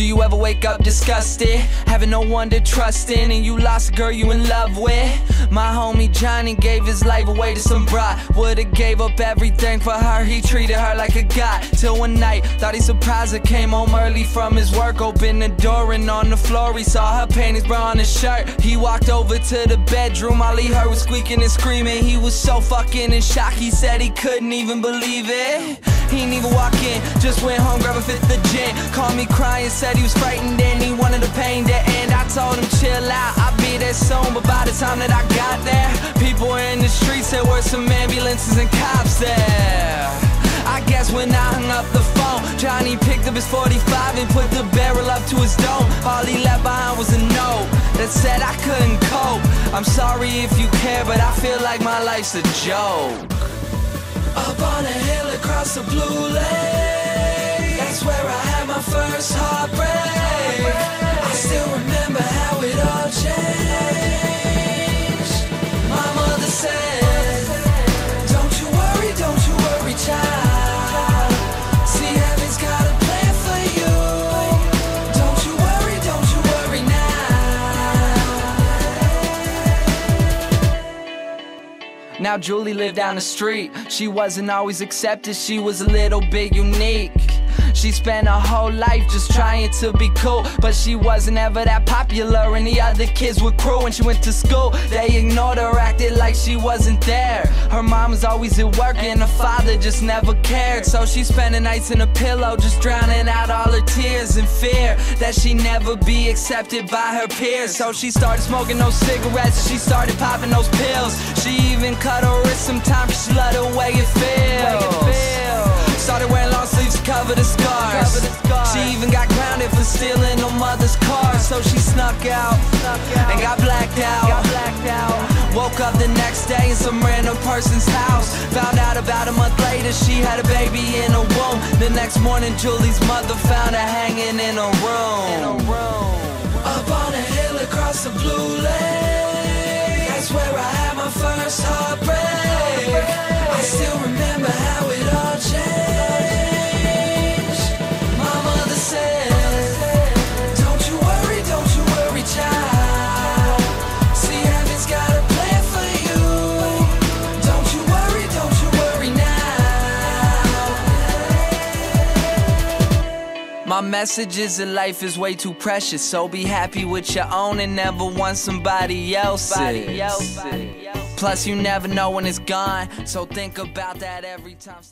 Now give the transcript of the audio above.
you ever wake up disgusted, having no one to trust in, and you lost a girl you in love with? My homie Johnny gave his life away to some bride. Would've gave up everything for her, he treated her like a god. Till one night, thought he surprised her, came home early from his work, opened the door and on the floor he saw her panties, bra on his shirt. He walked over to the bedroom, all he heard was squeaking and screaming. He was so fucking in shock, he said he couldn't even believe it. He didn't even walk in, just went home, grabbed a fifth of gin. Called me crying, said he was frightened and he wanted the pain to end. I told him chill out, I'll be there soon. But by the time that I got there, people were in the streets, there were some ambulances and cops there. I guess when I hung up the phone, Johnny picked up his 45 and put the barrel up to his dome. All he left behind was a note that said I couldn't cope. I'm sorry if you care, but I feel like my life's a joke. Up on a hill across the blue lake, that's where I had my first heartbreak. I still remember how it all changed. My mother said, don't you worry, child. See, heaven's got a plan for you. Don't you worry now. Now Julie lived down the street. She wasn't always accepted, she was a little bit unique. She spent her whole life just trying to be cool, but she wasn't ever that popular and the other kids were cruel. When she went to school, they ignored her, acted like she wasn't there. Her mom was always at work and her father just never cared. So she spent the nights in a pillow, just drowning out all her tears in fear that she'd never be accepted by her peers. So she started smoking those cigarettes, she started popping those pills. She even cut her wrist sometimes, she loved the way it feels. Started wearing long sleeves to cover the scars. She even got grounded for stealing her mother's car. So she snuck out and got blacked out. Woke up the next day in some random person's house. Found out about a month later she had a baby in her womb. The next morning Julie's mother found her hanging in a room. Up on a hill across the blue lake, that's where I had my first heartbreak. I still remember how it all changed. My mother said, don't you worry, child. See, heaven's got a plan for you. Don't you worry now. My message is that life is way too precious, so be happy with your own and never want somebody else's. Plus you never know when it's gone, so think about that every time